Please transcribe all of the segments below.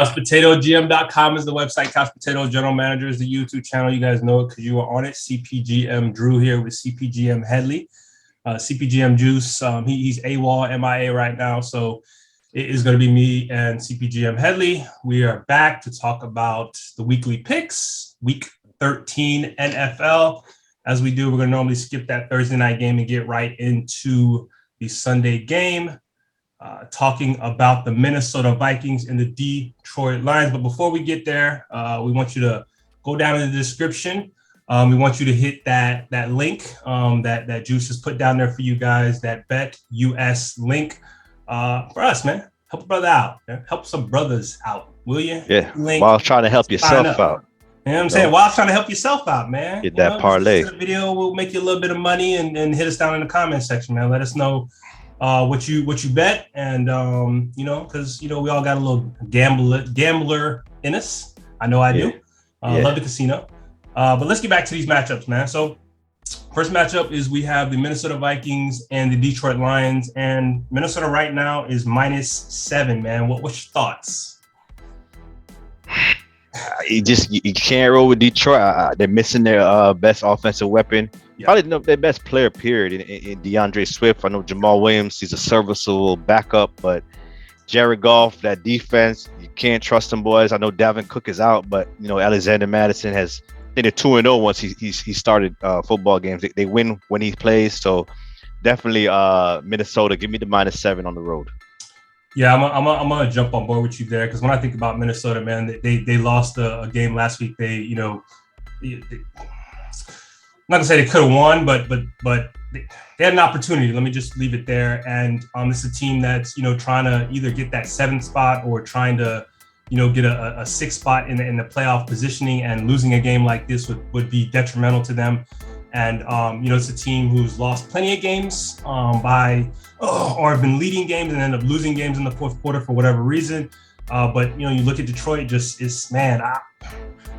CouchPotatoGM.com is the website. Couch Potato General Manger is the YouTube channel. You guys know it because you were on it. CPGM Drew here with CPGM Headley. CPGM Juice, he's AWOL, MIA right now. So it is going to be me and CPGM Headley. We are back to talk about the weekly picks, week 13 NFL. As we do, we're going to normally skip that Thursday night game and get right into the Sunday game. Talking about the Minnesota Vikings and the Detroit Lions. But before we get there, we want you to go down in the description. We want you to hit that link that Juice has put down there for you guys, that Bet US link for us, man. Help a brother out. Man. Help some brothers out, will you? Yeah, link, while trying to help yourself out. You know what I'm saying? While trying to help yourself out, man. Get that parlay. The video will make you a little bit of money and hit us down in the comment section, man. Let us know what you bet, and because we all got a little gambler in us. I know I do. Love the casino. But let's get back to these matchups, man. So first matchup is we have the Minnesota Vikings and the Detroit Lions, and Minnesota right now is -7, man. What's your thoughts? You can't roll with Detroit. They're missing their best offensive weapon. Yeah. Probably their best player, period, in DeAndre Swift. I know Jamal Williams, he's a serviceable backup, but Jared Goff, that defense, you can't trust them, boys. I know Dalvin Cook is out, but, Alexander Madison has, I think they're 2-0 once he started football games. They win when he plays, so definitely Minnesota. Give me the -7 on the road. Yeah, I'm gonna jump on board with you there, because when I think about Minnesota, man, they lost a game last week. They I'm not gonna say they could have won, but they had an opportunity. Let me just leave it there. And it's a team that's trying to either get that 7th spot or trying to get a 6th spot in the playoff positioning. And losing a game like this would be detrimental to them. And it's a team who's lost plenty of games or have been leading games and end up losing games in the fourth quarter for whatever reason. But you look at Detroit,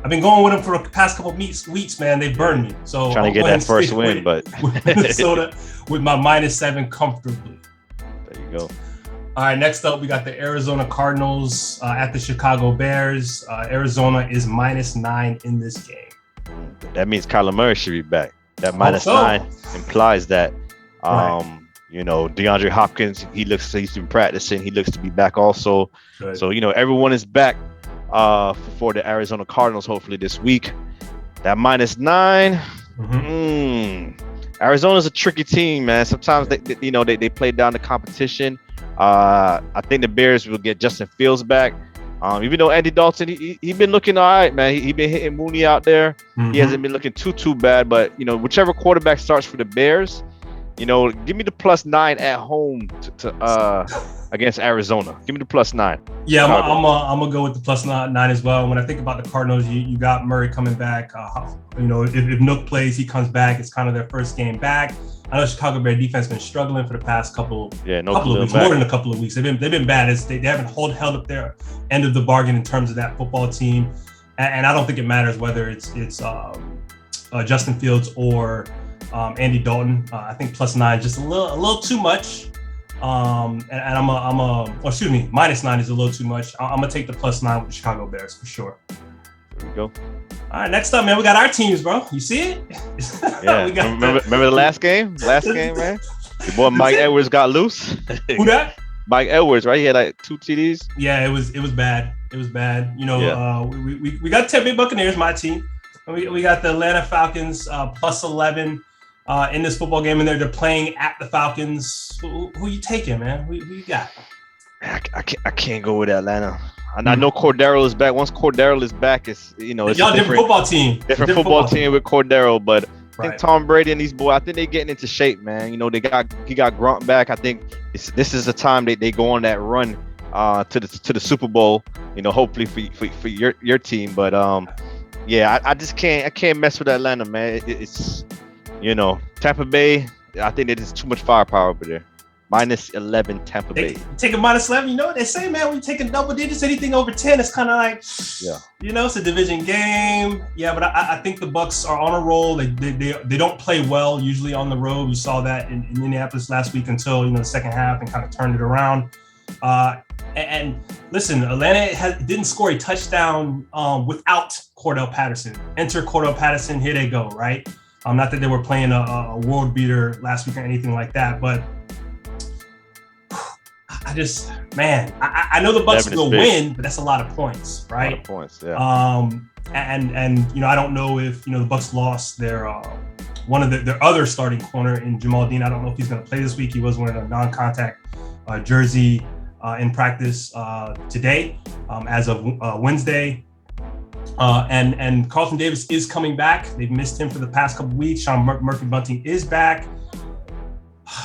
I've been going with them for the past couple of weeks, man. They burned me. So trying to get that first win, but with Minnesota with my -7 comfortably. There you go. All right, next up we got the Arizona Cardinals at the Chicago Bears. Arizona is -9 in this game. That means Kyler Murray should be back. That -9 implies that DeAndre Hopkins, he's been practicing. He looks to be back also. Good. So everyone is back for the Arizona Cardinals hopefully this week. That -9. Arizona's a tricky team, man. Sometimes they play down the competition. I think the Bears will get Justin Fields back. Even though Andy Dalton, he been looking all right, man. He been hitting Mooney out there. He hasn't been looking too bad, but whichever quarterback starts for the Bears, give me the +9 at home to against Arizona. Give me the +9. Yeah, I'm gonna go with the +9 as well. When I think about the Cardinals, you got Murray coming back. If Nook plays, he comes back. It's kind of their first game back. I know Chicago Bear defense has been struggling for the past couple of weeks, more than a couple of weeks. They've been bad. They haven't held up their end of the bargain in terms of that football team. And I don't think it matters whether it's Justin Fields or Andy Dalton. I think +9 is just a little too much. And -9 is a little too much. I'm gonna take the +9 with the Chicago Bears for sure. There we go. All right, next up, man, we got our teams, bro. You see it? Yeah. Remember the last game? Man. Your boy Mike Edwards got loose. Who that? Mike Edwards, right? He had like 2 TDs. Yeah, it was bad. It was bad. We got Tampa Bay Buccaneers, my team. We got the Atlanta Falcons +11 in this football game, and they're playing at the Falcons. Who you taking, man? Who you got? I can't go with Atlanta. And I know Cordero is back. Once Cordero is back, it's it's y'all different football team. Different football team with Cordero, but I think Tom Brady and these boys, I think they're getting into shape, man. He got Grunt back. I think this is the time they go on that run to the Super Bowl. Hopefully for your team, but I just can't mess with Atlanta, man. It's Tampa Bay. I think there's too much firepower over there. -11 Tampa Bay. Take a -11. You know what they say, man? When you take a double digits, anything over 10, it's kind of like, it's a division game. Yeah, but I think the Bucs are on a roll. They don't play well usually on the road. We saw that in Indianapolis last week until the second half and kind of turned it around. And listen, Atlanta didn't score a touchdown without Cordell Patterson. Enter Cordell Patterson, here they go, right? Not that they were playing a world beater last week or anything like that, but I know the Bucs will win, but that's a lot of points, right? A lot of points, yeah. And I don't know if the Bucs lost their one of their other starting corner in Jamal Dean. I don't know if he's going to play this week. He was wearing a non-contact jersey in practice today, as of Wednesday. And Carlton Davis is coming back. They've missed him for the past couple of weeks. Sean Murphy-Bunting is back.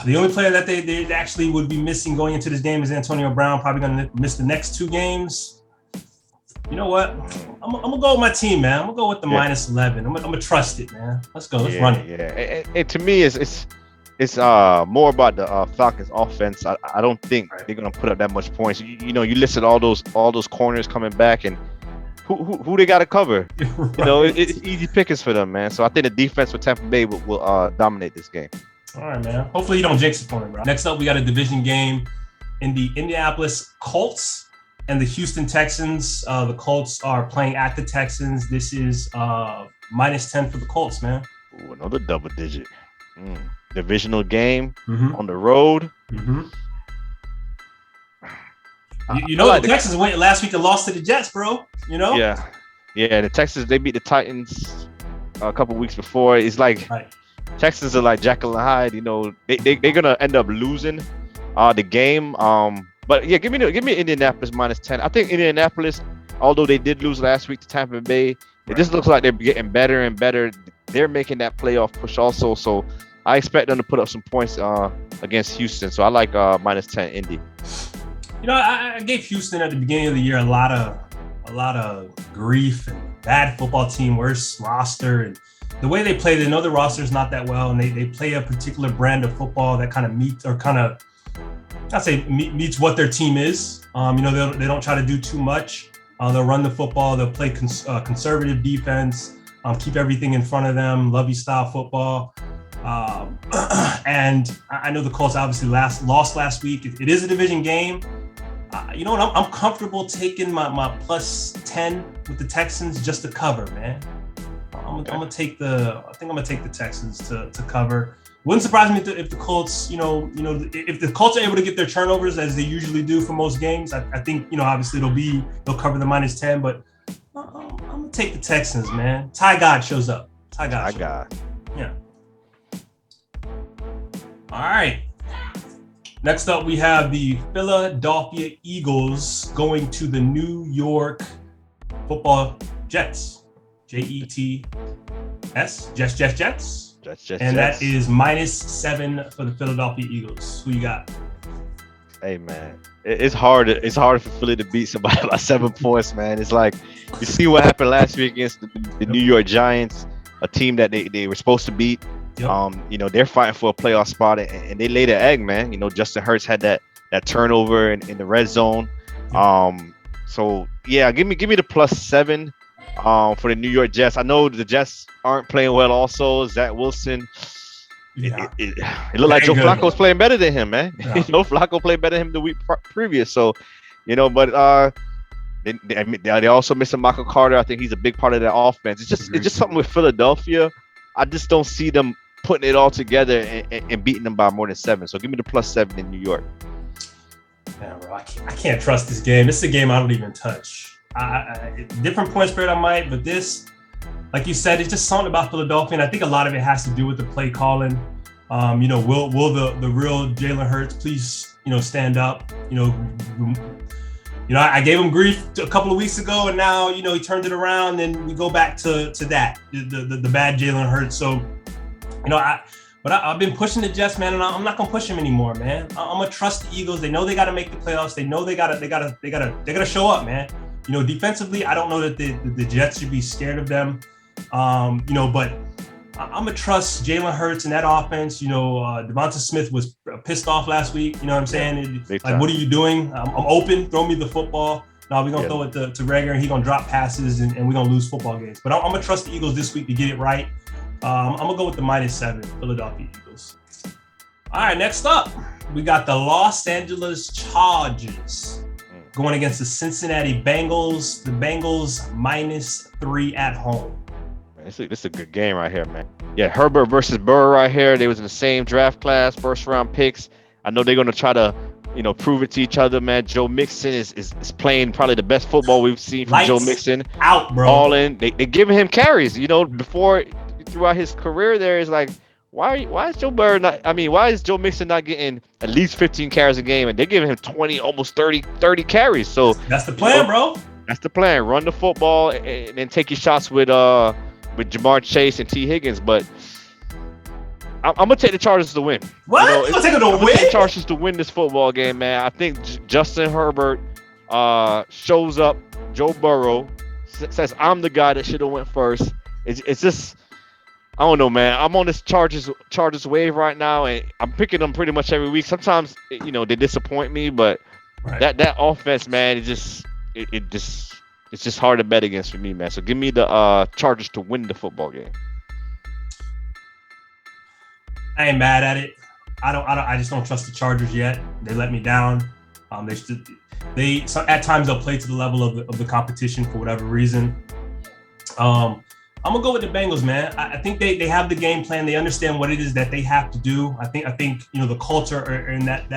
The only player that they actually would be missing going into this game is Antonio Brown, probably going to miss the next 2 games. You know what? I'm going to go with my team, man. I'm going to go with the minus 11. I'm going to trust it, man. Let's go. Let's run it. Yeah. And to me, it's more about the Falcons offense. I don't think they're going to put up that much points. You listed all those corners coming back, and who they got to cover. Right. It's easy pickings for them, man. So I think the defense for Tampa Bay will dominate this game. All right, man. Hopefully you don't jinx it for me, bro. Next up, we got a division game in the Indianapolis Colts and the Houston Texans. The Colts are playing at the Texans. This is minus 10 for the Colts, man. Ooh, another double digit. Divisional game on the road. Mm-hmm. The Texans went last week and lost to the Jets, bro. Yeah. The Texans, they beat the Titans a couple weeks before. It's like Texans are like Jekyll and Hyde. They're gonna end up losing the game. But yeah, give me Indianapolis minus 10. I think Indianapolis, although they did lose last week to Tampa Bay, it just looks like they're getting better and better. They're making that playoff push also. So I expect them to put up some points against Houston. So I like minus 10 Indy. I gave Houston at the beginning of the year a lot of grief and bad football team, worst roster, and the way they play. They know the roster is not that well, and they play a particular brand of football that kind of meets what their team is. They don't try to do too much. They'll run the football. They'll play conservative defense. Keep everything in front of them. Lovey style football. And I know the Colts obviously lost last week. It is a division game. You know what? I'm comfortable taking my plus 10 with the Texans just to cover, man. I'm gonna take the Texans to cover. Wouldn't surprise me if the Colts, if the Colts are able to get their turnovers as they usually do for most games. I think obviously they'll cover the minus 10, but I'm gonna take the Texans, man. Ty God shows up. Ty God. Yeah. All right. Next up, we have the Philadelphia Eagles going to the New York Football Jets. Jets. Jets. And that is minus 7 for the Philadelphia Eagles. Who you got? Hey, man. It's hard for Philly to beat somebody by 7 points, man. It's like, you see what happened last week against the New York Giants, a team that they were supposed to beat. Yep. They're fighting for a playoff spot, and they laid an egg, man. Justin Hurts had that turnover in the red zone. So yeah, give me the plus 7 for the New York Jets. I know the Jets aren't playing well. Also, Zach Wilson. Yeah. It looked like Joe Flacco was playing better than him, man. Yeah. Flacco played better than him the week previous. So, but they also missing Michael Carter. I think he's a big part of that offense. It's just something with Philadelphia. I just don't see them putting it all together and beating them by more than 7. So give me the plus 7 in New York. Man, bro, I can't trust this game. This is a game I don't even touch. Different point spread I might, but this, like you said, it's just something about Philadelphia, and I think a lot of it has to do with the play calling. Will the real Jalen Hurts please stand up? I gave him grief a couple of weeks ago, and now he turned it around, and we go back to that the bad Jalen Hurts. So I've been pushing the Jets, man, and I'm not gonna push them anymore, man. I'm gonna trust the Eagles. They know they got to make the playoffs. They know they gotta show up, man. Defensively, I don't know that the Jets should be scared of them. But I'm gonna trust Jalen Hurts in that offense. Devonta Smith was pissed off last week. You know what I'm saying? Like, what are you doing? I'm open. Throw me the football. No, we're gonna throw it to Rager, and he's gonna drop passes, and we're gonna lose football games. But I'm gonna trust the Eagles this week to get it right. I'm gonna go with the minus 7 Philadelphia Eagles. All right, next up, we got the Los Angeles Chargers going against the Cincinnati Bengals. The Bengals -3 at home. This is a good game right here, man. Yeah, Herbert versus Burrow right here. They was in the same draft class, first round picks. I know they're gonna try to, prove it to each other, man. Joe Mixon is playing probably the best football we've seen from Joe Mixon. Out, bro. All in. They giving him carries. Before throughout his career, there is like, why is why is Joe Mixon not getting at least 15 carries a game, and they're giving him 20, almost 30 carries? So that's the plan, bro. That's the plan. Run the football and then take your shots with Jamar Chase and T. Higgins. But I'm gonna take the Chargers to win. What? You gonna take them to win? Take the Chargers to win this football game, man. I think Justin Herbert shows up. Joe Burrow says, "I'm the guy that should have went first." It's just, I don't know, man. I'm on this Chargers wave right now, and I'm picking them pretty much every week. Sometimes, they disappoint me, but that offense, man, it's just hard to bet against for me, man. So give me the Chargers to win the football game. I ain't mad at it. I just don't trust the Chargers yet. They let me down. At times they'll play to the level of the competition for whatever reason. I'm gonna go with the Bengals, man. I think they have the game plan. They understand what it is that they have to do. I think the Colts are in that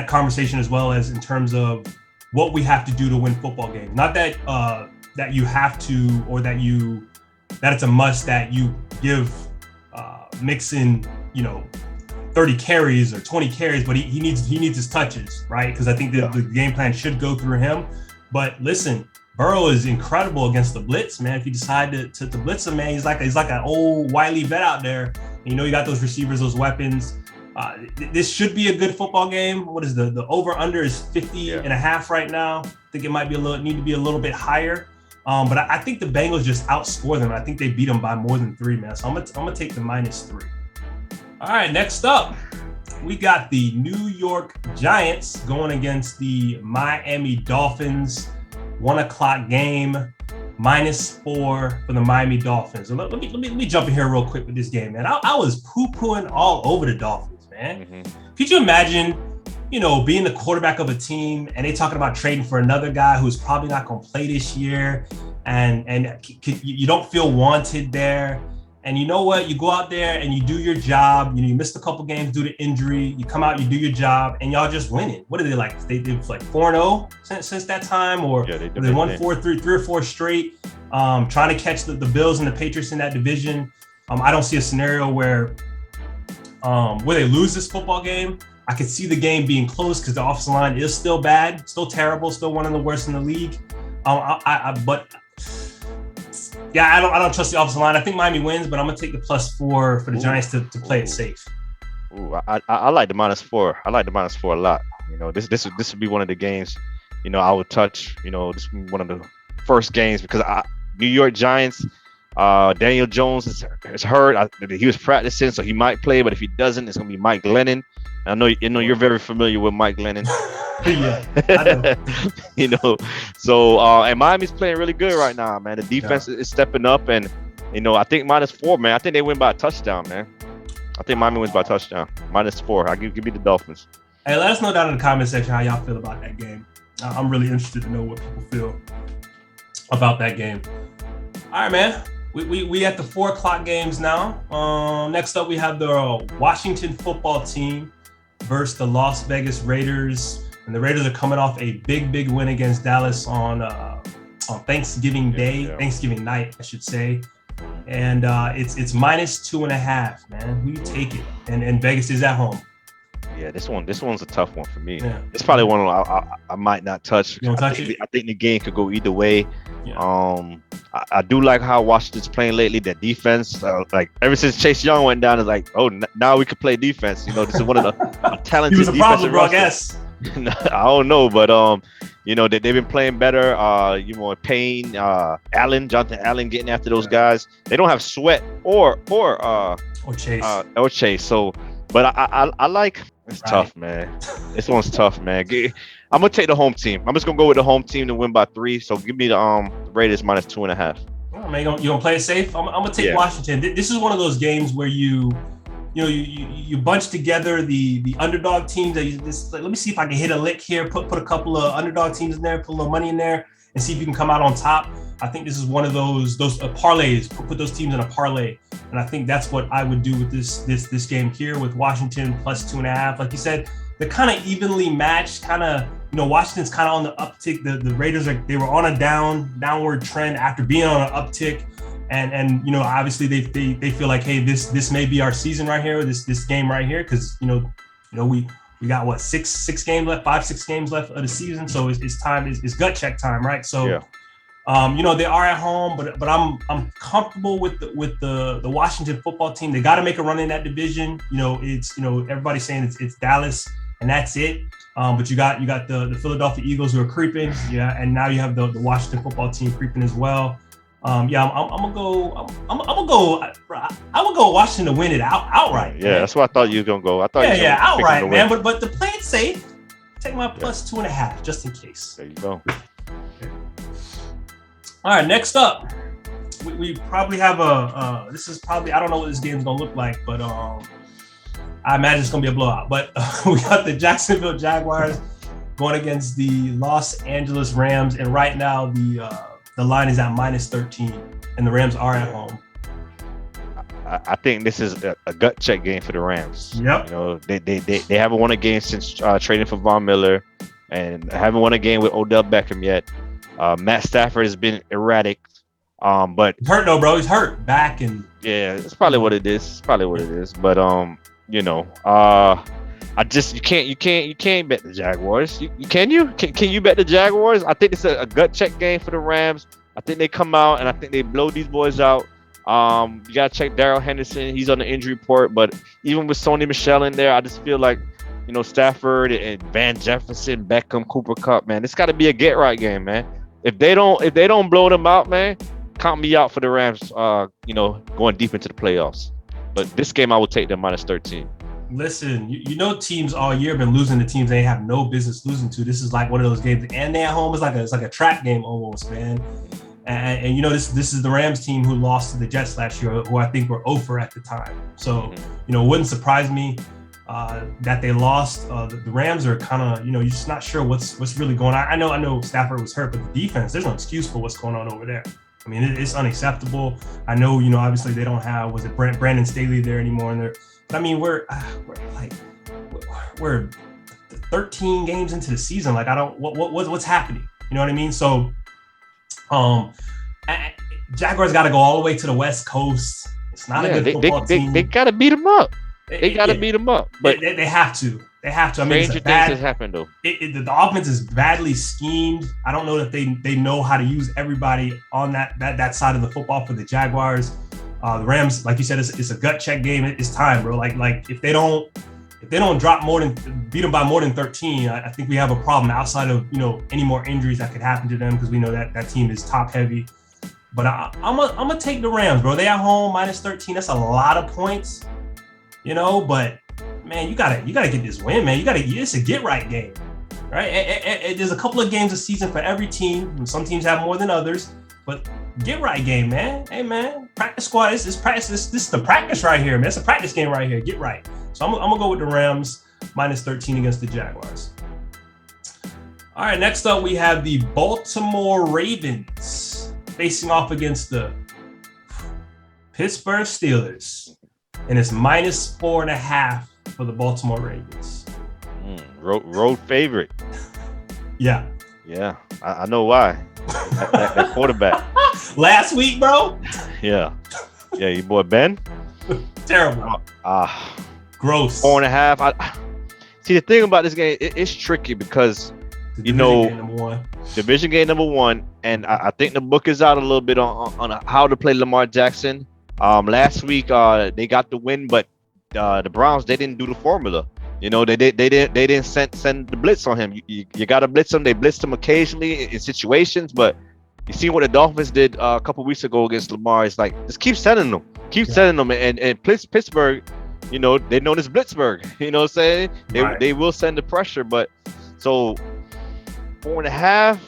conversation, as well as in terms of what we have to do to win football games. Not that that you have to, or that it's a must that you give Mixon 30 carries or 20 carries, but he needs his touches, right? Because I think the game plan should go through him. But listen, Burrow is incredible against the blitz, man. If you decide to blitz him, man, he's like an old wily vet out there. You got those receivers, those weapons. This should be a good football game. What is the over/under is 50 and a half right now. I think it might need to be a little bit higher. But I think the Bengals just outscore them. I think they beat them by more than 3, man. So I'm gonna take the -3. All right, next up, we got the New York Giants going against the Miami Dolphins. 1 o'clock game, -4 for the Miami Dolphins. So let me jump in here real quick with this game, man. I was poo-pooing all over the Dolphins, man. Mm-hmm. Could you imagine, being the quarterback of a team and they talking about trading for another guy who's probably not going to play this year, and you don't feel wanted there? And you know what? You go out there and you do your job. You missed a couple games due to injury. You come out, you do your job, and y'all just winning. What are they like? They did like 4-0 since that time, or they won 3 or 4 straight. Trying to catch the Bills and the Patriots in that division. I don't see a scenario where they lose this football game. I could see the game being close because the offensive line is still bad, still terrible, still one of the worst in the league. I don't trust the offensive line. I think Miami wins, but I'm gonna take the +4 for the Giants to play it safe. I like the -4. I like the -4 a lot. This would be one of the games, I would touch. This would be one of the first games because New York Giants. Daniel Jones is hurt. He was practicing, so he might play. But if he doesn't, it's gonna be Mike Glennon. I know you're very familiar with Mike Glennon. Yeah, I know. So and Miami's playing really good right now, man. The defense is stepping up, and I think -4, man. I think they win by a touchdown, man. I think Miami wins by a touchdown. -4. I give me the Dolphins. Hey, let us know down in the comment section how y'all feel about that game. I'm really interested to know what people feel about that game. All right, man. We at the 4 o'clock games now. Next up, we have the Washington football team versus the Las Vegas Raiders. And the Raiders are coming off a big win against Dallas on Thanksgiving night, I should say. And it's -2.5, man. Who you take it? And Vegas is at home. Yeah, this one's a tough one for me. Yeah. It's probably one I might not touch. You don't touch it? I think the game could go either way. Yeah. I do like how Washington's playing lately. Their defense, like ever since Chase Young went down, it's like, now we can play defense. This is one of the talented. He was a problem, bro. I guess. I don't know, but they've been playing better. Payne, Allen, Jonathan Allen getting after those guys. They don't have Sweat or Chase. So, but I like. It's tough, man. This one's tough, man. I'm gonna take the home team. I'm just gonna go with the home team to win by 3. So give me the Raiders -2.5. Oh, man, you gonna play it safe? I'm gonna take Washington. This is one of those games where you you bunch together the underdog teams. Let me see if I can hit a lick here. Put a couple of underdog teams in there. Put a little money in there and see if you can come out on top. I think this is one of those parlays. Put those teams in a parlay, and I think that's what I would do with this game here with Washington plus 2.5. Like you said, they're kind of evenly matched. Washington's kind of on the uptick. The Raiders they were on a downward trend after being on an uptick, and obviously they feel like, hey, this may be our season right here, this game right here, because we got what 6 games left, 5-6 games left of the season, so it's time. It's gut check time, right? So. Yeah. They are at home, but I'm comfortable with the Washington football team. They got to make a run in that division. It's everybody's saying it's Dallas and that's it. But you got the Philadelphia Eagles who are creeping, and now you have the Washington football team creeping as well. I'm gonna go. I would go Washington to win it outright. Yeah, man. That's what I thought you were gonna go. I thought outright, man. But to play it safe, take my plus 2.5 just in case. There you go. All right, next up, we probably have this is probably, I don't know what this game's going to look like, but I imagine it's going to be a blowout. But we got the Jacksonville Jaguars going against the Los Angeles Rams, and right now the line is at -13, and the Rams are at home. I think this is a gut check game for the Rams. Yep. They haven't won a game since trading for Von Miller, and haven't won a game with Odell Beckham yet. Matt Stafford has been erratic, but he's hurt though, bro. He's hurt back, and it's probably what it is. But you can't bet the Jaguars. Can you bet the Jaguars? I think it's a gut check game for the Rams. I think they come out and I think they blow these boys out. You gotta check Darrell Henderson. He's on the injury report, but even with Sony Michel in there, I just feel like Stafford and Van Jefferson, Beckham, Cooper Kupp, man, it's got to be a get right game, man. If they don't blow them out, man, count me out for the Rams. Going deep into the playoffs. But this game, I will take them -13. Listen, teams all year have been losing to teams they have no business losing to. This is like one of those games, and they at home. It's like a trap game almost, man. And this is the Rams team who lost to the Jets last year, who I think were 0 at the time. So it wouldn't surprise me that they lost. The Rams are kind of, you're just not sure what's really going on. I know Stafford was hurt, but the defense, there's no excuse for what's going on over there. I mean, it's unacceptable. I know, obviously they don't have, was it Brandon Staley there anymore in there? But I mean, we're 13 games into the season. Like, what's happening? You know what I mean? So, Jaguars got to go all the way to the West Coast. It's not a good football team. They got to beat them up. They got to beat them up. But they have to. They have to. I mean, stranger things has happened though. The offense is badly schemed. I don't know that they know how to use everybody on that side of the football for the Jaguars. The Rams, like you said, it's a gut check game. It's time, bro. Like if they don't beat them by more than 13, I think we have a problem outside of any more injuries that could happen to them, because we know that team is top heavy. But I'm gonna take the Rams, bro. They at home -13. That's a lot of points, But man, you gotta get this win, man. It's a get right game, right? And there's a couple of games a season for every team. Some teams have more than others, but get right game, man. Hey, man, practice squad. This is practice. This is the practice right here, man. It's a practice game right here. Get right. So I'm gonna go with the Rams -13 against the Jaguars. All right, next up we have the Baltimore Ravens facing off against the Pittsburgh Steelers, and it's -4.5 for the Baltimore Ravens. Road favorite. Yeah. I know why. that quarterback. Last week, bro. Yeah, your boy Ben. Terrible. Gross. 4.5. See, the thing about this game, it's tricky because division game number one, and I think the book is out a little bit on how to play Lamar Jackson. Last week they got the win, but the Browns, they didn't do the formula. They didn't send the blitz on him. You got to blitz him. They blitzed him occasionally in situations, but you see what the Dolphins did a couple weeks ago against Lamar. It's like, just keep sending them, sending them, and Pittsburgh, they know this Blitzburg. You know what I'm saying? They will send the pressure, but so 4.5.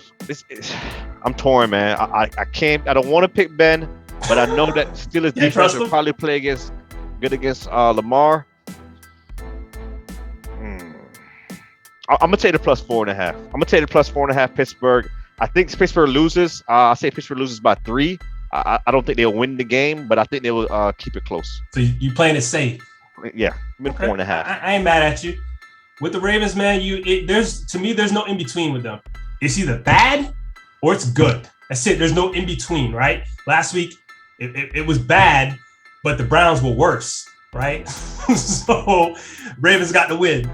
I'm torn, man. I can't. I don't want to pick Ben, but I know that Steelers defense will probably play against good against Lamar. I'm gonna take the plus 4.5. I'm gonna take the plus 4.5. Pittsburgh. I think Pittsburgh loses. I say Pittsburgh loses by 3. I don't think they'll win the game, but I think they will keep it close. So you playing it safe? Yeah, mid Okay. 4.5. I ain't mad at you. With the Ravens, man, there's no in between with them. It's either bad or it's good. That's it. There's no in between, right? Last week, it was bad, but the Browns were worse, right? So Ravens got the win.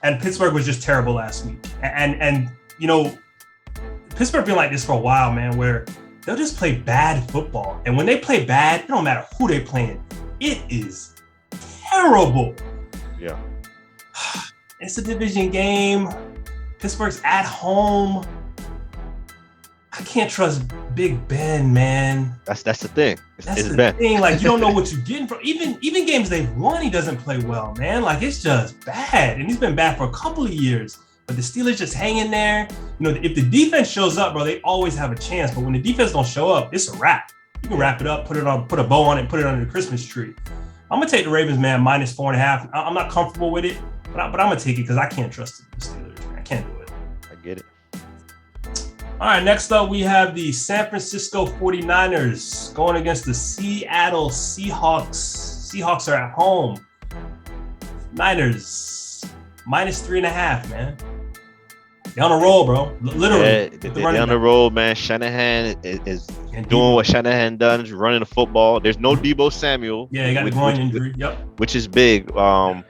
And Pittsburgh was just terrible last week. And Pittsburgh been like this for a while, man, where they'll just play bad football. And when they play bad, it don't matter who they're playing. It is terrible. Yeah. It's a division game. Pittsburgh's at home. I can't trust Big Ben, man. That's the thing. That's the thing. Like, you don't know what you're getting from. Even games they've won, he doesn't play well, man. Like, it's just bad. And he's been bad for a couple of years. But the Steelers just hang in there. If the defense shows up, bro, they always have a chance. But when the defense don't show up, it's a wrap. You can wrap it up, put a bow on it, and put it under the Christmas tree. I'm gonna take the Ravens, man, minus 4.5. I'm not comfortable with it, but I'm gonna take it because I can't trust the Steelers. Man. I can't do it. I get it. All right, next up, we have the San Francisco 49ers going against the Seattle Seahawks. Seahawks are at home. Niners, minus 3.5, man. They're on a roll, bro. Literally. Yeah, they're on the roll, man. Shanahan is doing what Shanahan does, running the football. There's no Deebo Samuel. Yeah, he got the groin injury. Yep. Which is big. But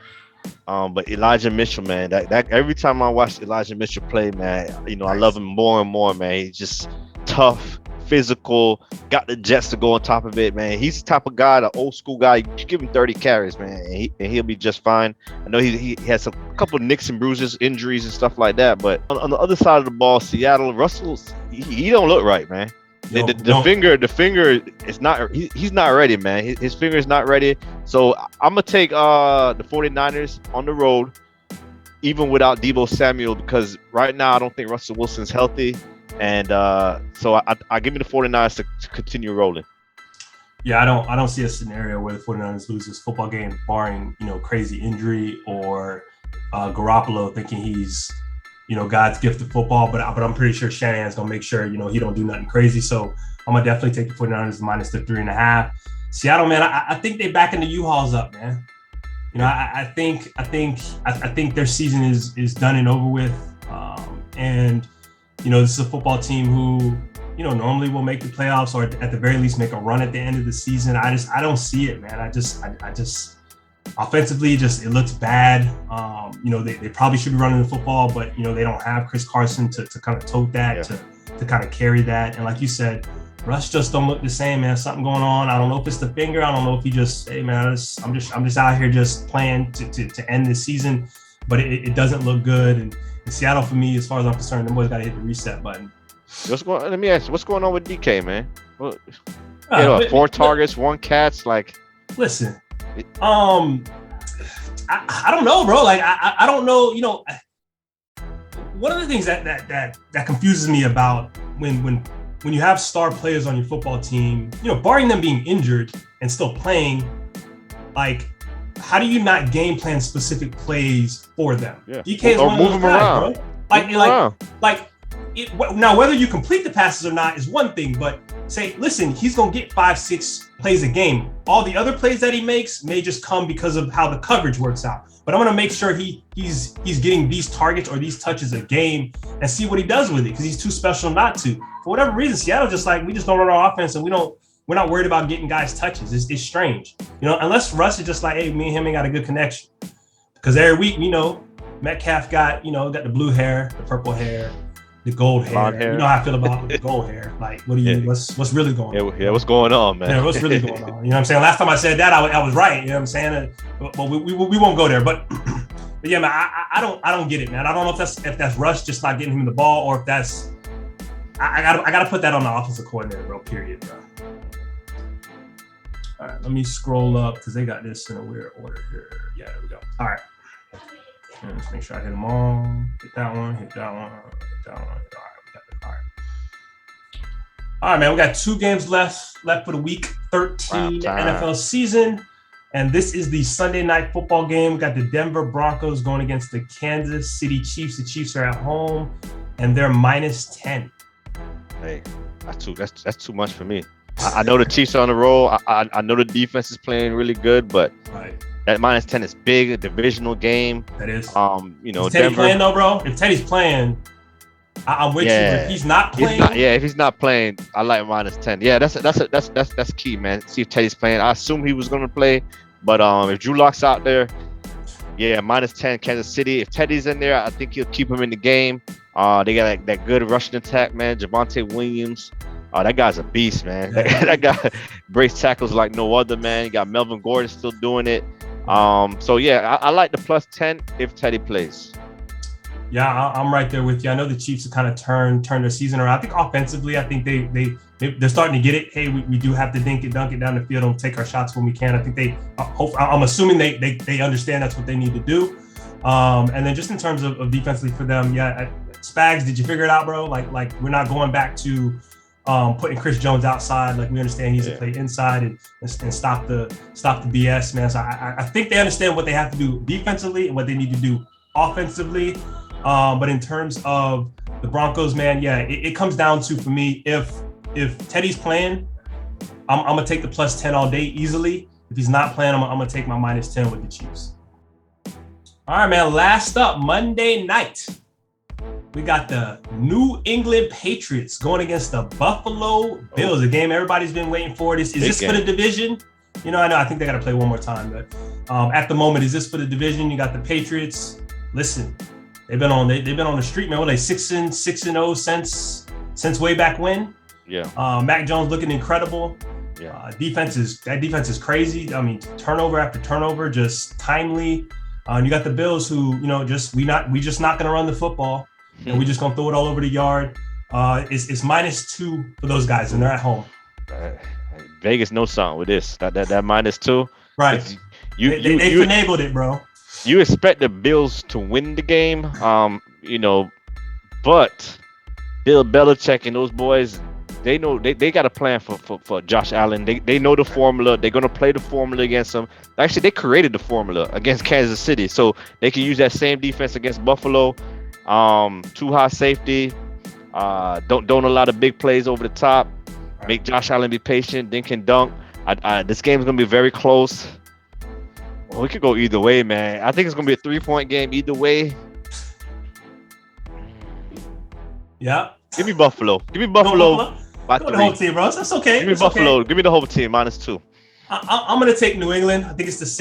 Elijah Mitchell, man, that every time I watch Elijah Mitchell play, man, I love him more and more, man. He's just tough, physical, got the Jets to go on top of it, man. He's the type of guy, the old school guy. You give him 30 carries, man, and he'll be just fine. I know he has a couple of nicks and bruises, injuries and stuff like that, but on the other side of the ball, Seattle, Russell's he don't look right, man. The finger is not. He's not ready, man. His finger is not ready. So I'm gonna take the 49ers on the road, even without Deebo Samuel, because right now I don't think Russell Wilson's healthy, and so I give me the 49ers to continue rolling. Yeah, I don't see a scenario where the 49ers lose this football game, barring crazy injury or Garoppolo thinking he's God's gift to football, but I'm pretty sure Shanahan's gonna make sure he don't do nothing crazy. So I'm gonna definitely take the 49ers minus the 3.5. Seattle, man, I think they backing the U-Hauls up, man. I think their season is done and over with. And this is a football team who normally will make the playoffs or at the very least make a run at the end of the season. I don't see it, man. I just offensively, it looks bad. They probably should be running the football, but they don't have Chris Carson to kind of tote that, to kind of carry that. And like you said, Russ just don't look the same, man. Something going on. I don't know if it's the finger. I don't know if he just, hey man, I'm just out here just playing to end the season, but it doesn't look good. And Seattle, for me, as far as I'm concerned, the boys got to hit the reset button. Let me ask you, what's going on with DK, man? 4 targets, 1 catch, like. Listen. I don't know, bro. Like I don't know. One of the things that confuses me about when you have star players on your football team, barring them being injured and still playing, like how do you not game plan specific plays for them? Yeah. DK is one of those guys, bro. Now whether you complete the passes or not is one thing, but say, listen, he's gonna get 5-6 plays a game. All the other plays that he makes may just come because of how the coverage works out. But I'm gonna make sure he's getting these targets or these touches a game and see what he does with it because he's too special not to. For whatever reason, Seattle just we just don't run our offense and we're not worried about getting guys touches. It's strange, unless Russ is just like, hey, me and him ain't got a good connection. Because every week, Metcalf got the blue hair, the purple hair, the gold hair. You know how I feel about the gold hair. Like, what's really going on? Yeah, what's going on, man? Yeah, what's really going on? You know what I'm saying? Last time I said that, I was right. You know what I'm saying? But we won't go there. But yeah, man, I don't get it, man. I don't know if that's Russ just not getting him the ball or if that's I gotta put that on the offensive coordinator, bro. Period, bro. All right, let me scroll up because they got this in a weird order here. Yeah, there we go. All right. Let's make sure I hit them all. Hit that one. Hit that one. Hit that one. All right. We got that. All All right, man. We got 2 games left for the week 13 NFL season. And this is the Sunday night football game. We got the Denver Broncos going against the Kansas City Chiefs. The Chiefs are at home, and they're -10. Hey, that's too much for me. I know the Chiefs are on the roll. I know the defense is playing really good, but that -10 is big. A divisional game. That is. Is Teddy Denver playing though, bro? If Teddy's playing, I'm with you. But if he's not playing, if he's not playing, I like -10. Yeah, that's key, man. See if Teddy's playing. I assume he was going to play, but if Drew Lock's out there, yeah, -10 Kansas City. If Teddy's in there, I think he'll keep him in the game. They got that good rushing attack, man. Javonte Williams. That guy's a beast, man. That guy breaks tackles like no other, man. You got Melvin Gordon still doing it. So yeah, I like the +10 if Teddy plays. Yeah, I'm right there with you. I know the Chiefs have kind of turned their season around. I think offensively, I think they're starting to get it. Hey, we do have to dunk it down the field and take our shots when we can. I think I'm assuming they understand that's what they need to do. And then just in terms of defensively for them, yeah, Spags, did you figure it out, bro? Like we're not going back to putting Chris Jones outside. Like we understand he needs to play inside and stop the BS, man. So I think they understand what they have to do defensively and what they need to do offensively. But in terms of the Broncos, man, yeah, it comes down to, for me, if Teddy's playing, I'm gonna take the +10 all day easily. If he's not playing, I'm gonna take my -10 with the Chiefs. All right, man. Last up, Monday night, we got the New England Patriots going against the Buffalo Bills. A game everybody's been waiting for. Is this for the division? I think they got to play one more time, but at the moment, is this for the division? You got the Patriots. Listen, they've been on the street, man. What are they 6-0 since way back when? Yeah. Mac Jones looking incredible. Yeah. Defense is crazy. I mean, turnover after turnover, just timely. You got the Bills who, we just not going to run the football, and we just going to throw it all over the yard. It's -2 for those guys, and they're at home. Vegas knows something with this. That -2. Right. They finagled it, bro. You expect the Bills to win the game, but Bill Belichick and those boys, they know they got a plan for Josh Allen. They know the formula. They're gonna play the formula against them. Actually, they created the formula against Kansas City, so they can use that same defense against Buffalo. Too high safety. Don't a lot of big plays over the top. Make Josh Allen be patient. Then can dunk. This game is gonna be very close. Well, we could go either way, man. I think it's gonna be a 3-point game either way. Yeah. Give me Buffalo. Give me Buffalo. Go the whole team, bro. That's okay. Give me Buffalo. Okay. Give me the whole team -2. I'm gonna take New England. I think it's the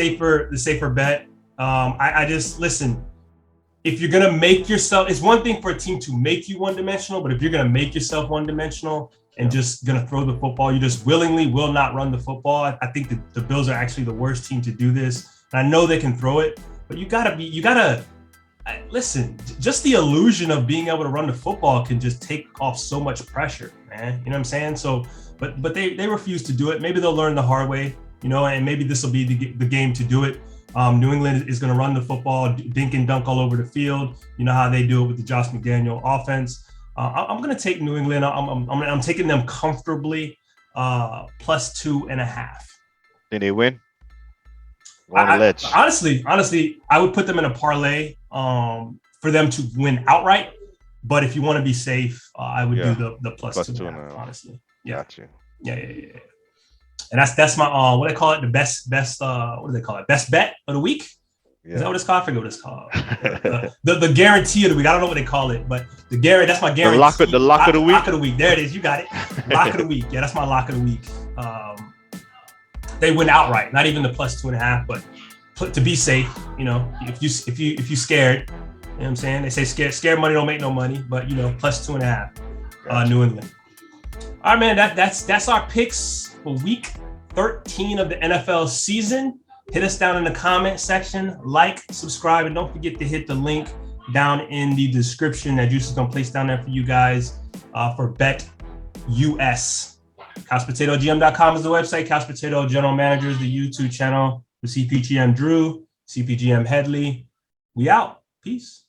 safer bet. I just listen. If you're gonna make yourself, it's one thing for a team to make you one-dimensional, but if you're gonna make yourself one-dimensional and just gonna throw the football, you just willingly will not run the football. I think the Bills are actually the worst team to do this. And I know they can throw it, but you gotta listen. Just the illusion of being able to run the football can just take off so much pressure, man. You know what I'm saying? So, but they refuse to do it. Maybe they'll learn the hard way, and maybe this will be the game to do it. New England is going to run the football, dink and dunk all over the field. You know how they do it with the Josh McDaniel offense. I'm going to take New England. I'm taking them comfortably, +2.5. Think they win? Honestly, I would put them in a parlay for them to win outright. But if you want to be safe, I would do the +2.5. Honestly, yeah. Gotcha. Yeah. And that's my what do they call it? The best what do they call it? Best bet of the week? Yeah. Is that what it's called? I forget what it's called. the guarantee of the week. I don't know what they call it, but that's my guarantee. The lock of the week. Lock of the week. There it is. You got it. Lock of the week. Yeah, that's my lock of the week. They win outright, not even the +2.5, but to be safe. If you scared, you know what I'm saying? They say scared money don't make no money, but +2.5. Gotcha. New England. All right, man. That's our picks for week 13 of the NFL season. Hit us down in the comment section, like, subscribe, and don't forget to hit the link down in the description that Juice is going to place down there for you guys for Bet US. CouchPotatoGM.com is the website. Couch Potato General Manger is the YouTube channel. The CPGM Drew, CPGM Headley. We out. Peace.